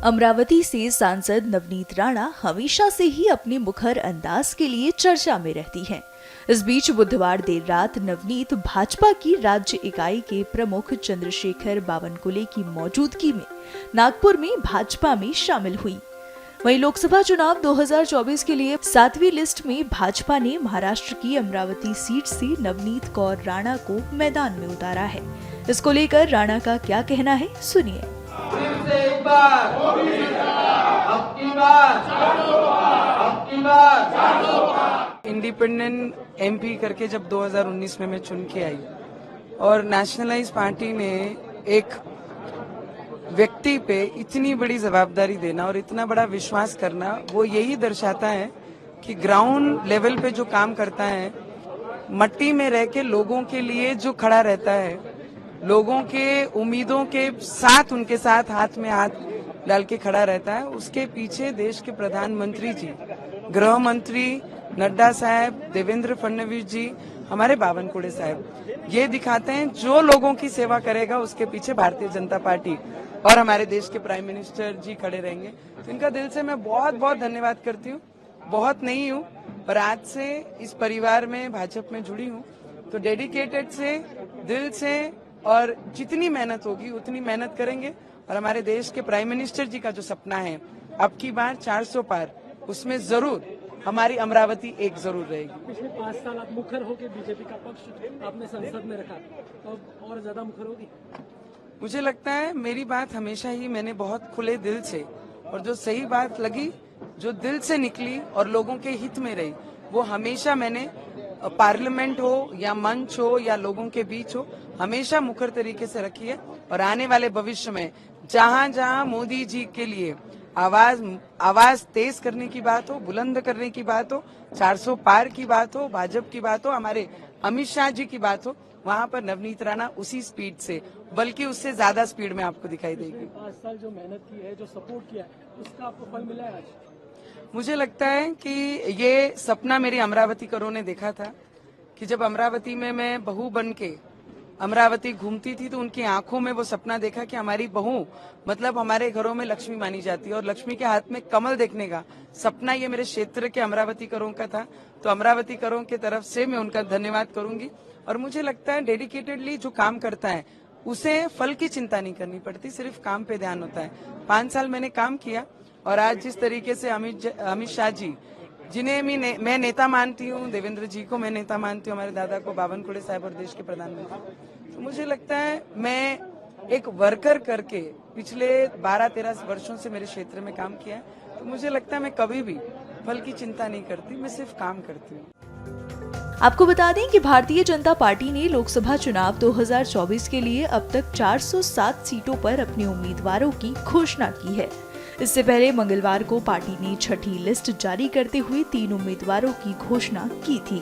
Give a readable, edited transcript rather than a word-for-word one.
अमरावती से सांसद नवनीत राणा हमेशा से ही अपने मुखर अंदाज के लिए चर्चा में रहती हैं। इस बीच बुधवार देर रात नवनीत भाजपा की राज्य इकाई के प्रमुख चंद्रशेखर बावनकुले की मौजूदगी में नागपुर में भाजपा में शामिल हुई। वहीं लोकसभा चुनाव 2024 के लिए 7वीं लिस्ट में भाजपा ने महाराष्ट्र की अमरावती सीट से नवनीत कौर राणा को मैदान में उतारा है। इसको लेकर राणा का क्या कहना है, सुनिए। इंडिपेंडेंट एमपी करके जब 2019 में मैं चुन के आई और नेशनलाइज पार्टी ने एक व्यक्ति पे इतनी बड़ी जवाबदारी देना और इतना बड़ा विश्वास करना, वो यही दर्शाता है कि ग्राउंड लेवल पे जो काम करता है, मट्टी में रह के लोगों के लिए जो खड़ा रहता है, लोगों के उम्मीदों के साथ उनके साथ हाथ में हाथ डाल के खड़ा रहता है, उसके पीछे देश के प्रधानमंत्री जी, गृह मंत्री नड्डा साहब, देवेंद्र फडणवीस जी, हमारे बावनकुले साहब ये दिखाते हैं जो लोगों की सेवा करेगा उसके पीछे भारतीय जनता पार्टी और हमारे देश के प्राइम मिनिस्टर जी खड़े रहेंगे। तो इनका दिल से मैं बहुत बहुत धन्यवाद करती हूँ। बहुत नहीं हूँ पर आज से इस परिवार में भाजपा में जुड़ी हूँ, तो डेडिकेटेड से, दिल से और जितनी मेहनत होगी उतनी मेहनत करेंगे। और हमारे देश के प्राइम मिनिस्टर जी का जो सपना है अब की बार 400 पार, उसमें जरूर हमारी अमरावती एक जरूर रहेगी। पिछले 5 साल आप मुखर होकर बीजेपी का पक्ष आपने संसद में रखा, तो और ज्यादा मुखर होगी। मुझे लगता है मेरी बात हमेशा ही मैंने बहुत खुले दिल से, और जो सही बात लगी, जो दिल से निकली और लोगों के हित में रही, वो हमेशा मैंने पार्लियामेंट हो या मंच हो या लोगों के बीच हो, हमेशा मुखर तरीके से रखी है। और आने वाले भविष्य में जहां जहां मोदी जी के लिए आवाज तेज करने की बात हो, बुलंद करने की बात हो, 400 पार की बात हो, भाजपा की बात हो, हमारे अमित शाह जी की बात हो, वहां पर नवनीत राणा उसी स्पीड से, बल्कि उससे ज्यादा स्पीड में आपको दिखाई देगी। 5 साल जो मेहनत की है, जो सपोर्ट किया है, उसका आपको फल मिला है आज? मुझे लगता है कि ये सपना मेरी अमरावती करों ने देखा था कि जब अमरावती में मैं बहू बन के अमरावती घूमती थी तो उनकी आंखों में वो सपना देखा कि हमारी बहू मतलब हमारे घरों में लक्ष्मी मानी जाती है और लक्ष्मी के हाथ में कमल देखने का सपना ये मेरे क्षेत्र के अमरावती करों का था। तो अमरावती करों की तरफ से मैं उनका धन्यवाद करूंगी। और मुझे लगता है डेडिकेटेडली जो काम करता है उसे फल की चिंता नहीं करनी पड़ती, सिर्फ काम पे ध्यान होता है। 5 साल मैंने काम किया और आज जिस तरीके से अमित शाह जी, जिन्हें मैं नेता मानती हूँ, देवेंद्र जी को मैं नेता मानती हूँ, हमारे दादा को बावनकुले साहब और देश के प्रधानमंत्री, तो मुझे लगता है मैं एक वर्कर करके पिछले 12-13 वर्षों से मेरे क्षेत्र में काम किया है, तो मुझे लगता है मैं कभी भी फल की चिंता नहीं करती, मैं सिर्फ काम करती हूँ। आपको बता दें कि भारतीय जनता पार्टी ने लोकसभा चुनाव 2024 के लिए अब तक 407 सीटों पर अपने उम्मीदवारों की घोषणा की है। इससे पहले मंगलवार को पार्टी ने छठी लिस्ट जारी करते हुए 3 उम्मीदवारों की घोषणा की थी।